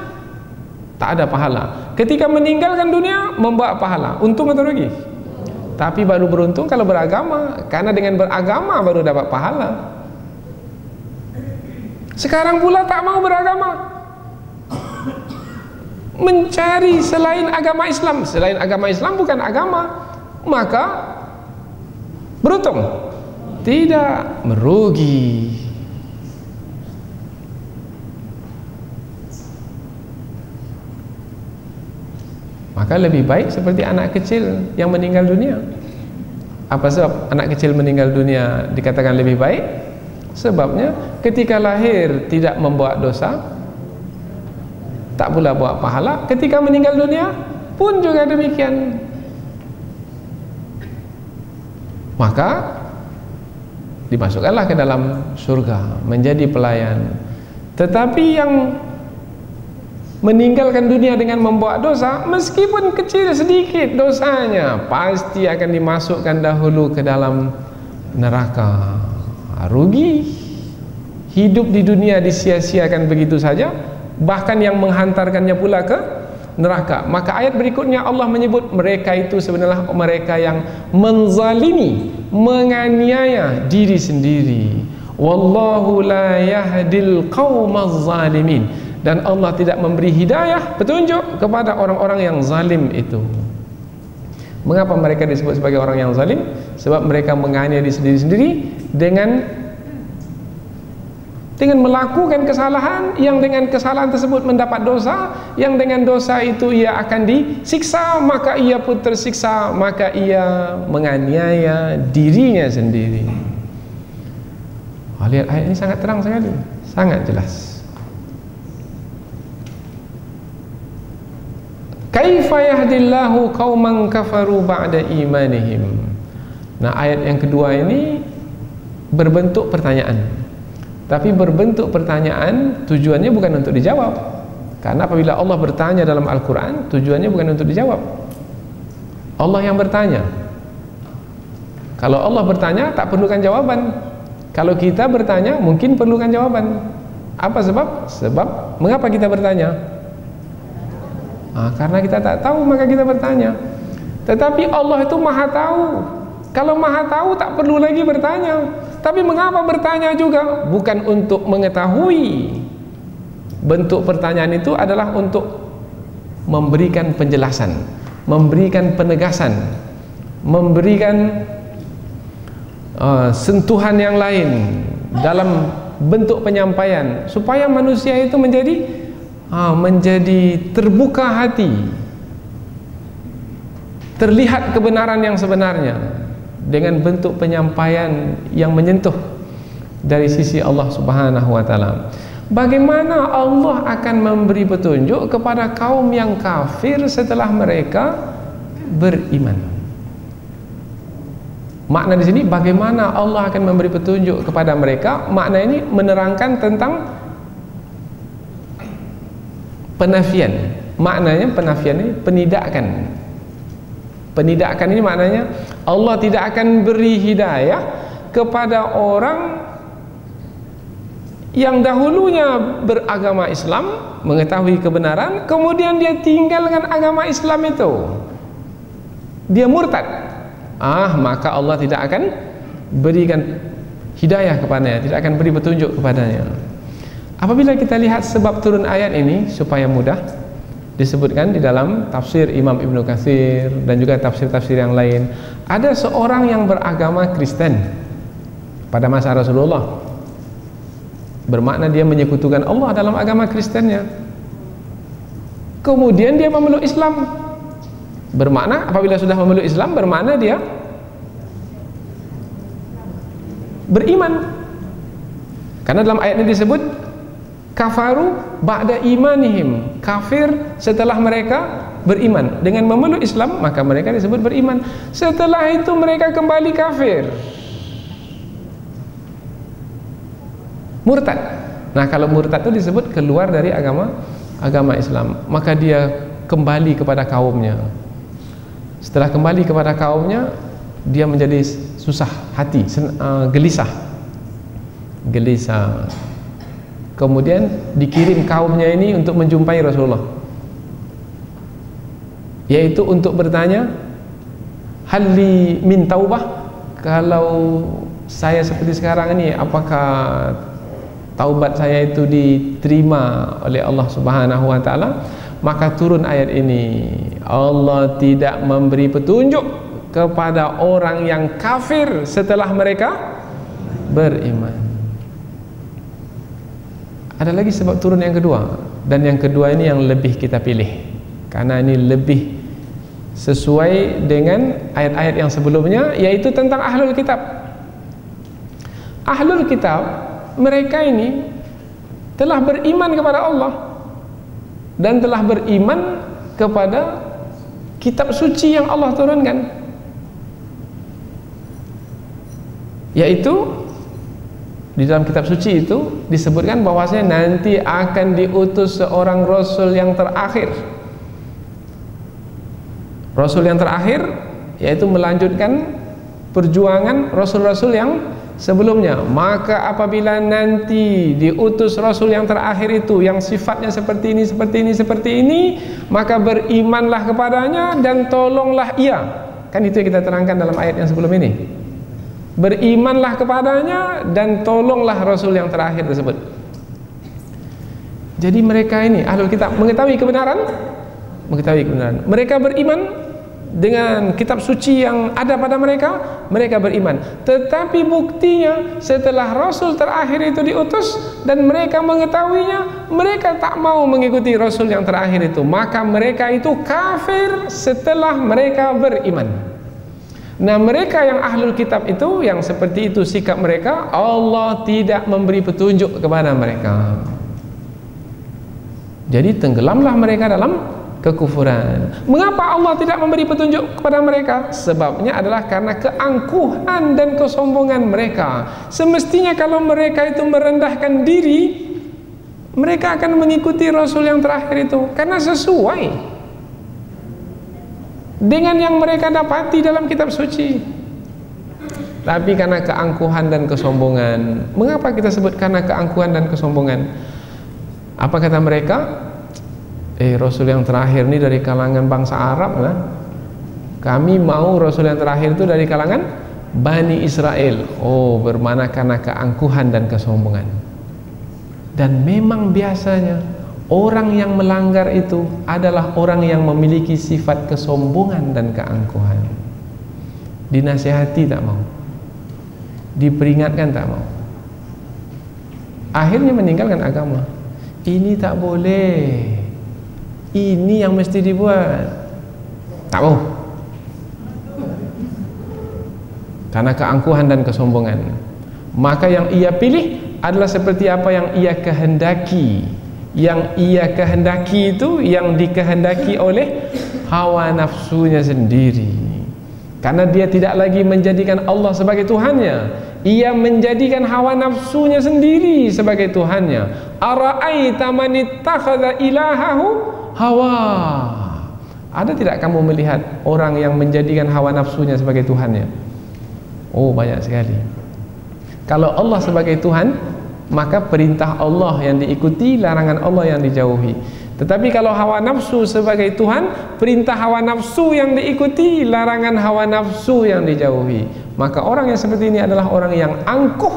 tak ada pahala, ketika meninggalkan dunia membawa pahala. Untung atau rugi? Tapi baru beruntung kalau beragama, karena dengan beragama baru dapat pahala. Sekarang pula tak mau beragama, mencari selain agama Islam. Selain agama Islam bukan agama, maka beruntung, tidak, merugi. Maka lebih baik seperti anak kecil yang meninggal dunia. Apa sebab anak kecil meninggal dunia dikatakan lebih baik? Sebabnya ketika lahir tidak membawa dosa, tak pula bawa pahala. Ketika meninggal dunia pun juga demikian. Maka dimasukkanlah ke dalam surga menjadi pelayan. Tetapi yang meninggalkan dunia dengan membawa dosa, meskipun kecil sedikit dosanya, pasti akan dimasukkan dahulu ke dalam neraka. Rugi. Hidup di dunia disia-siakan begitu saja, bahkan yang menghantarkannya pula ke neraka. Maka ayat berikutnya Allah menyebut mereka itu sebenarnya mereka yang menzalimi, menganiaya diri sendiri. Wallahu la yahdil qaumaz zalimin. Dan Allah tidak memberi hidayah, petunjuk kepada orang-orang yang zalim itu. Mengapa mereka disebut sebagai orang yang zalim? Sebab mereka menganiaya diri sendiri dengan melakukan kesalahan, yang dengan kesalahan tersebut mendapat dosa, yang dengan dosa itu ia akan disiksa, maka ia pun tersiksa, maka ia menganiaya dirinya sendiri. Lihat ayat ini sangat terang sekali, sangat jelas. Kaifa yahdillahu qauman kafaru ba'da imanihim. Nah, ayat yang kedua ini berbentuk pertanyaan. Tapi berbentuk pertanyaan tujuannya bukan untuk dijawab. Karena apabila Allah bertanya dalam Al-Quran, tujuannya bukan untuk dijawab. Allah yang bertanya. Kalau Allah bertanya, tak perlukan jawaban. Kalau kita bertanya, mungkin perlukan jawaban. Apa sebab? Sebab mengapa kita bertanya? Karena kita tak tahu, maka kita bertanya. Tetapi Allah itu maha tahu. Kalau maha tahu, tak perlu lagi bertanya. Tapi mengapa bertanya juga? Bukan untuk mengetahui. Bentuk pertanyaan itu adalah untuk memberikan penjelasan, memberikan penegasan, memberikan sentuhan yang lain dalam bentuk penyampaian, supaya manusia itu menjadi terbuka hati, terlihat kebenaran yang sebenarnya dengan bentuk penyampaian yang menyentuh dari sisi Allah Subhanahu wa taala. Bagaimana Allah akan memberi petunjuk kepada kaum yang kafir setelah mereka beriman? Makna di sini bagaimana Allah akan memberi petunjuk kepada mereka? Makna ini menerangkan tentang penafian. Maknanya penafian ini penidakan. Penidakan ini maknanya Allah tidak akan beri hidayah kepada orang yang dahulunya beragama Islam, mengetahui kebenaran, kemudian dia tinggalkan agama Islam itu, dia murtad. Maka Allah tidak akan berikan hidayah kepadanya, tidak akan beri petunjuk kepadanya. Apabila kita lihat sebab turun ayat ini, supaya mudah, disebutkan di dalam tafsir Imam Ibnu Katsir dan juga tafsir-tafsir yang lain. Ada seorang yang beragama Kristen pada masa Rasulullah, bermakna dia menyekutukan Allah dalam agama Kristennya. Kemudian dia memeluk Islam, bermakna apabila sudah memeluk Islam, bermakna dia beriman. Karena dalam ayat ini disebut kafaru ba'da imanihim, kafir setelah mereka beriman. Dengan memeluk Islam maka mereka disebut beriman. Setelah itu mereka kembali kafir, murtad. Nah, kalau murtad itu disebut keluar dari agama Islam, maka dia kembali kepada kaumnya. Setelah kembali kepada kaumnya, dia menjadi susah hati, gelisah. Kemudian dikirim kaumnya ini untuk menjumpai Rasulullah, yaitu untuk bertanya, halli min taubah, kalau saya seperti sekarang ini, apakah taubat saya itu diterima oleh Allah Subhanahu wa taala? Maka turun ayat ini, Allah tidak memberi petunjuk kepada orang yang kafir setelah mereka beriman. Ada lagi sebab turun yang kedua, dan yang kedua ini yang lebih kita pilih karena ini lebih sesuai dengan ayat-ayat yang sebelumnya, yaitu tentang ahlul kitab. Ahlul kitab, mereka ini telah beriman kepada Allah dan telah beriman kepada kitab suci yang Allah turunkan, yaitu di dalam kitab suci itu disebutkan bahwasanya nanti akan diutus seorang rasul yang terakhir. Rasul yang terakhir yaitu melanjutkan perjuangan rasul-rasul yang sebelumnya. Maka apabila nanti diutus rasul yang terakhir itu yang sifatnya seperti ini, maka berimanlah kepadanya dan tolonglah ia. Kan itu yang kita terangkan dalam ayat yang sebelum ini. Berimanlah kepadanya dan tolonglah rasul yang terakhir tersebut. Jadi mereka ini ahlul kitab mengetahui kebenaran, mereka beriman dengan kitab suci yang ada pada mereka, mereka beriman. Tetapi buktinya setelah rasul terakhir itu diutus dan mereka mengetahuinya, mereka tak mau mengikuti rasul yang terakhir itu, maka mereka itu kafir setelah mereka beriman. Nah, mereka yang ahlul kitab itu, yang seperti itu sikap mereka, Allah tidak memberi petunjuk kepada mereka. Jadi tenggelamlah mereka dalam kekufuran. Mengapa Allah tidak memberi petunjuk kepada mereka? Sebabnya adalah karena keangkuhan dan kesombongan mereka. Semestinya kalau mereka itu merendahkan diri, mereka akan mengikuti rasul yang terakhir itu, karena sesuai dengan yang mereka dapati dalam kitab suci. Tapi karena keangkuhan dan kesombongan. Mengapa kita sebut karena keangkuhan dan kesombongan? Apa kata mereka? Rasul yang terakhir ini dari kalangan bangsa Arab lah. Kami mau rasul yang terakhir itu dari kalangan Bani Israel. Oh, bermana karena keangkuhan dan kesombongan. Dan memang biasanya orang yang melanggar itu adalah orang yang memiliki sifat kesombongan dan keangkuhan. Dinasihati tak mau, diperingatkan tak mau, akhirnya meninggalkan agama. Ini tak boleh, ini yang mesti dibuat, tak mau, karena keangkuhan dan kesombongan. Maka yang ia pilih adalah seperti apa yang ia kehendaki. Yang ia kehendaki itu yang dikehendaki oleh hawa nafsunya sendiri, karena dia tidak lagi menjadikan Allah sebagai Tuhannya, ia menjadikan hawa nafsunya sendiri sebagai Tuhannya. Ara'aita man ittakhadha ilahahu hawa. Ada tidak kamu melihat orang yang menjadikan hawa nafsunya sebagai Tuhannya? Oh, banyak sekali. Kalau Allah sebagai Tuhan, maka perintah Allah yang diikuti, larangan Allah yang dijauhi. Tetapi kalau hawa nafsu sebagai Tuhan, perintah hawa nafsu yang diikuti, larangan hawa nafsu yang dijauhi. Maka orang yang seperti ini adalah orang yang angkuh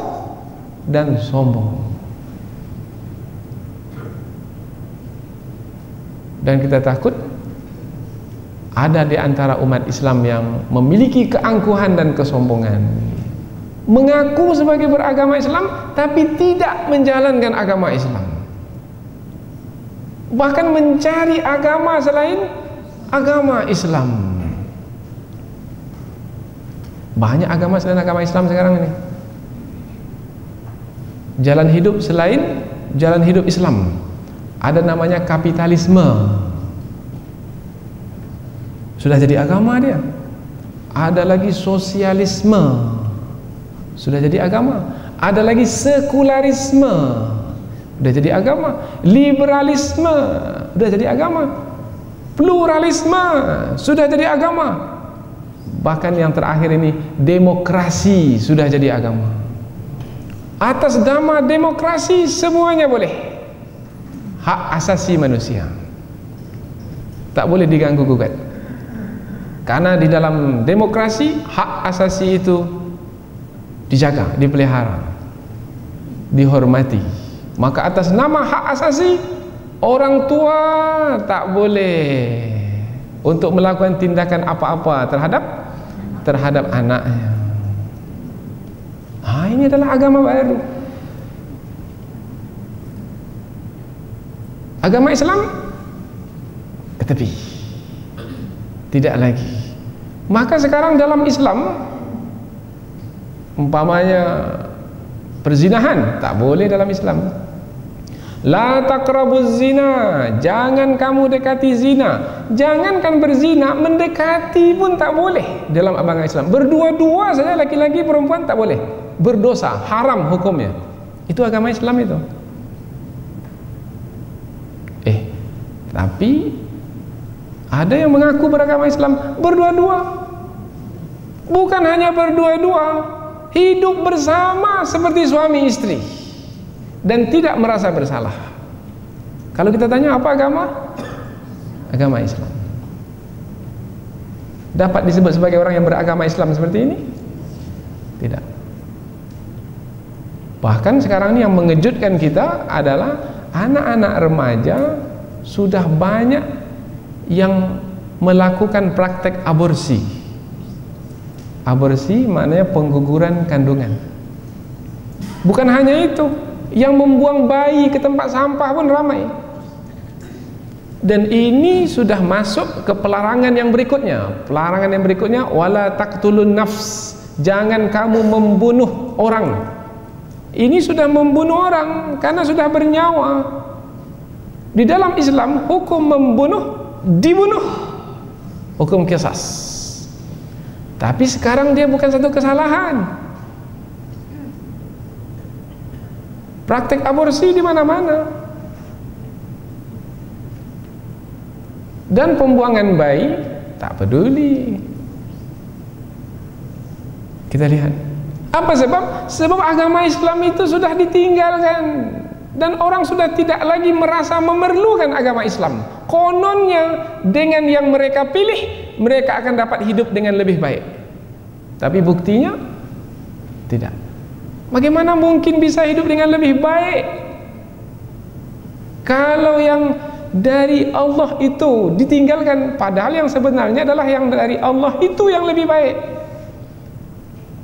dan sombong. Dan kita takut ada di antara umat Islam yang memiliki keangkuhan dan kesombongan, mengaku sebagai beragama Islam tapi tidak menjalankan agama Islam, bahkan mencari agama selain agama Islam. Banyak agama selain agama Islam sekarang ini. jalan hidup selain jalan hidup Islam. Ada namanya kapitalisme, sudah jadi agama dia. Ada lagi sosialisme, sudah jadi agama. Ada lagi sekularisme, sudah jadi agama. Liberalisme, sudah jadi agama. Pluralisme, sudah jadi agama. Bahkan yang terakhir ini, demokrasi, sudah jadi agama. Atas nama demokrasi semuanya boleh. Hak asasi manusia tak boleh diganggu gugat, karena di dalam demokrasi hak asasi itu dijaga, dipelihara, dihormati. Maka atas nama hak asasi, orang tua tak boleh untuk melakukan tindakan apa-apa terhadap anaknya. Ini adalah agama baru. Agama Islam ke tepi, tidak lagi. Maka sekarang dalam Islam, umpamanya perzinahan tak boleh dalam Islam. La taqrabuz zina, jangan kamu dekati zina. Jangankan berzina, mendekati pun tak boleh dalam agama Islam. Berdua-dua saja, laki-laki perempuan tak boleh, berdosa, haram hukumnya. Itu agama Islam itu. Tapi ada yang mengaku beragama Islam berdua-dua. Bukan hanya berdua-dua, hidup bersama seperti suami istri dan tidak merasa bersalah. Kalau kita tanya apa agama? Agama Islam. Dapat disebut sebagai orang yang beragama Islam seperti ini? Tidak. Bahkan sekarang ini yang mengejutkan kita adalah anak-anak remaja sudah banyak yang melakukan praktek aborsi. Aborsi maknanya pengguguran kandungan. Bukan hanya itu, yang membuang bayi ke tempat sampah pun ramai. Dan ini sudah masuk ke pelarangan yang berikutnya. Pelarangan yang berikutnya, wala taqtulun nafs, jangan kamu membunuh orang. Ini sudah membunuh orang karena sudah bernyawa. Di dalam Islam, hukum membunuh, dibunuh, hukum qisas. Tapi sekarang dia bukan satu kesalahan. Praktek aborsi di mana-mana. Dan pembuangan bayi tak peduli. Kita lihat. Apa sebab? Sebab agama Islam itu sudah ditinggalkan. Dan orang sudah tidak lagi merasa memerlukan agama Islam. Kononnya dengan yang mereka pilih, mereka akan dapat hidup dengan lebih baik. Tapi buktinya tidak. Bagaimana mungkin bisa hidup dengan lebih baik kalau yang dari Allah itu ditinggalkan, padahal yang sebenarnya adalah yang dari Allah itu yang lebih baik.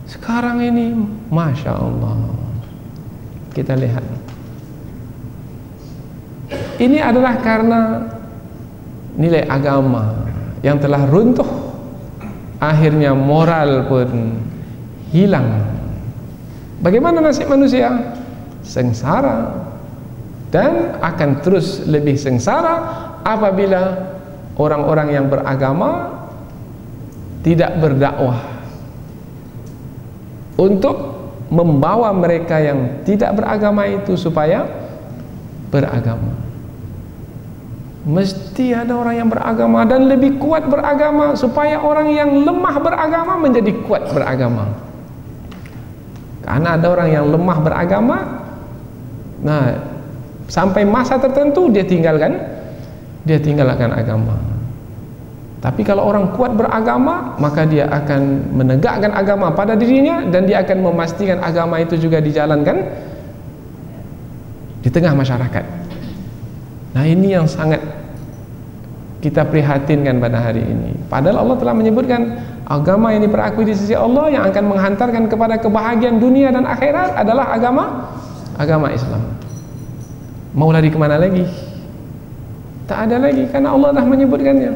Sekarang ini Masya Allah, kita lihat, ini adalah karena nilai agama yang telah runtuh. Akhirnya moral pun hilang. Bagaimana nasib manusia? Sengsara, dan akan terus lebih sengsara apabila orang-orang yang beragama tidak berdakwah untuk membawa mereka yang tidak beragama itu supaya beragama. Mesti ada orang yang beragama dan lebih kuat beragama, supaya orang yang lemah beragama menjadi kuat beragama. Karena ada orang yang lemah beragama, nah sampai masa tertentu dia tinggalkan agama. Tapi kalau orang kuat beragama, maka dia akan menegakkan agama pada dirinya, dan dia akan memastikan agama itu juga dijalankan di tengah masyarakat. Nah, ini yang sangat kita prihatinkan pada hari ini. Padahal Allah telah menyebutkan agama yang diperakui di sisi Allah yang akan menghantarkan kepada kebahagiaan dunia dan akhirat adalah agama Islam. Mau lari kemana lagi? Tak ada lagi, karena Allah telah menyebutkannya.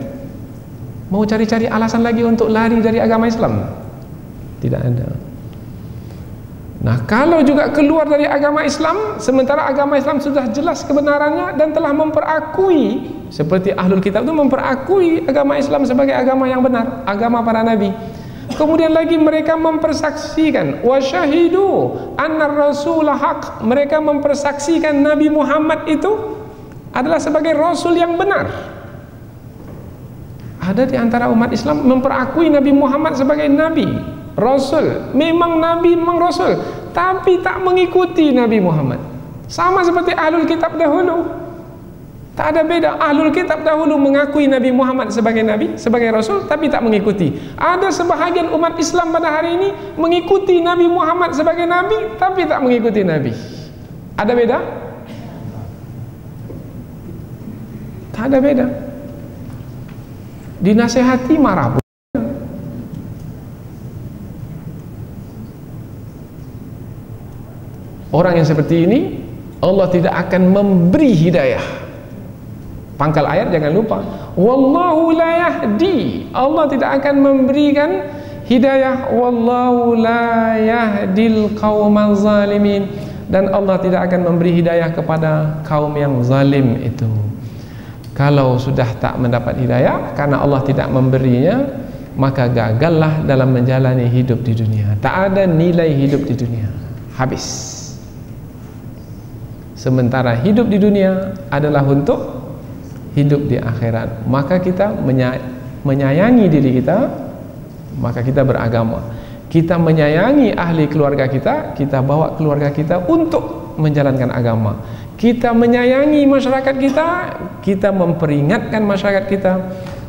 Mau cari-cari alasan lagi untuk lari dari agama Islam? Tidak ada. Nah, kalau juga keluar dari agama Islam, sementara agama Islam sudah jelas kebenarannya dan telah memperakui, seperti ahlul kitab itu memperakui agama Islam sebagai agama yang benar, agama para nabi. Kemudian lagi mereka mempersaksikan wa syahidu anna rasulah haq, mereka mempersaksikan Nabi Muhammad itu adalah sebagai rasul yang benar. Ada di antara umat Islam memperakui Nabi Muhammad sebagai nabi, rasul, memang nabi, memang rasul, tapi tak mengikuti Nabi Muhammad. Sama seperti ahlul kitab dahulu. Tak ada beda. Ahlul kitab dahulu mengakui Nabi Muhammad sebagai nabi, sebagai rasul, tapi tak mengikuti. Ada sebahagian umat Islam pada hari ini mengikuti Nabi Muhammad sebagai nabi, tapi tak mengikuti nabi. Ada beda? Tak ada beda. Dinasehati marah. Orang yang seperti ini Allah tidak akan memberi hidayah. Pangkal ayat jangan lupa, wallahu la yahdi, Allah tidak akan memberikan hidayah, wallahu la yahdil qauman zalimin, dan Allah tidak akan memberi hidayah kepada kaum yang zalim itu. Kalau sudah tak mendapat hidayah karena Allah tidak memberinya, maka gagallah dalam menjalani hidup di dunia. Tak ada nilai hidup di dunia, habis. Sementara hidup di dunia adalah untuk hidup di akhirat. Maka kita menyayangi diri kita, maka kita beragama. Kita menyayangi ahli keluarga kita, kita bawa keluarga kita untuk menjalankan agama. Kita menyayangi masyarakat kita, kita memperingatkan masyarakat kita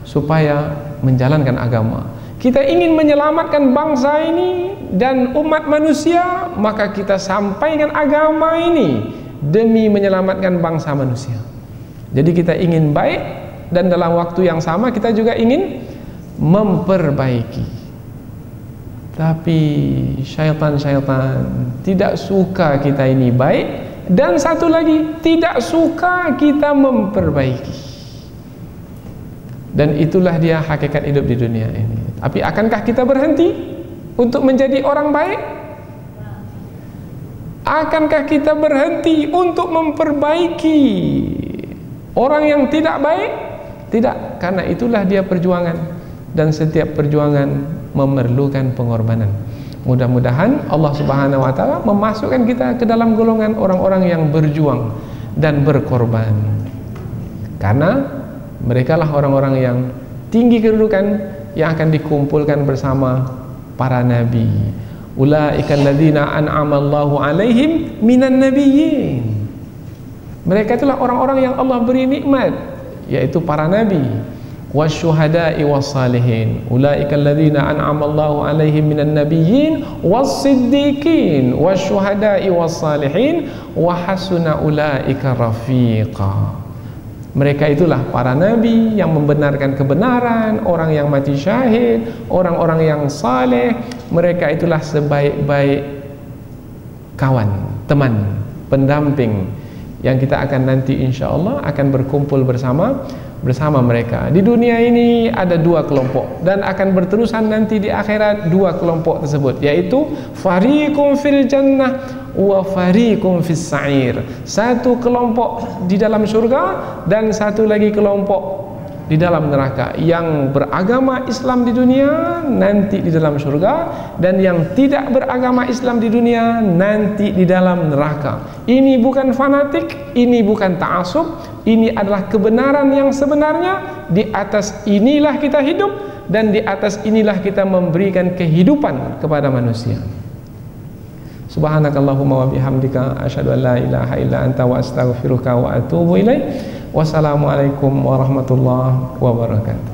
supaya menjalankan agama. Kita ingin menyelamatkan bangsa ini dan umat manusia, maka kita sampaikan agama ini demi menyelamatkan bangsa manusia. Jadi kita ingin baik, dan dalam waktu yang sama kita juga ingin memperbaiki. Tapi syaitan tidak suka kita ini baik, dan satu lagi tidak suka kita memperbaiki. Dan itulah dia hakikat hidup di dunia ini. Tapi akankah kita berhenti untuk menjadi orang baik? Akankah kita berhenti untuk memperbaiki orang yang tidak baik? Tidak, karena itulah dia perjuangan, dan setiap perjuangan memerlukan pengorbanan. Mudah-mudahan Allah Subhanahu wa taala memasukkan kita ke dalam golongan orang-orang yang berjuang dan berkorban. Karena merekalah orang-orang yang tinggi kedudukan, yang akan dikumpulkan bersama para nabi. Ulaika alladzina an'ama Allahu 'alaihim minan nabiyyin. Mereka itulah orang-orang yang Allah beri nikmat, yaitu para nabi. Wasyuhada'i wassalihin. Ulaika alladzina an'ama Allahu 'alaihim minan nabiyyin wassiddiqin wasyuhada'i wassalihin wa hasuna ulaika rafiqa. Mereka itulah para nabi yang membenarkan kebenaran, orang yang mati syahid, orang-orang yang saleh. Mereka itulah sebaik-baik kawan, teman, pendamping yang kita akan nanti insya-Allah akan berkumpul bersama mereka. Di dunia ini ada dua kelompok, dan akan berterusan nanti di akhirat dua kelompok tersebut, yaitu fariqum fil jannah wa fariqum fis sa'ir. Satu kelompok di dalam surga dan satu lagi kelompok di dalam neraka. Yang beragama Islam di dunia nanti di dalam surga, dan yang tidak beragama Islam di dunia nanti di dalam neraka. Ini bukan fanatik, ini bukan ta'assub, ini adalah kebenaran yang sebenarnya. Di atas inilah kita hidup, dan di atas inilah kita memberikan kehidupan kepada manusia. Subhanakallahumma wa bihamdika asyhadu an la ilaha illa anta wa astaghfiruka wa atubu ilaik. Wassalamualaikum warahmatullahi wabarakatuh.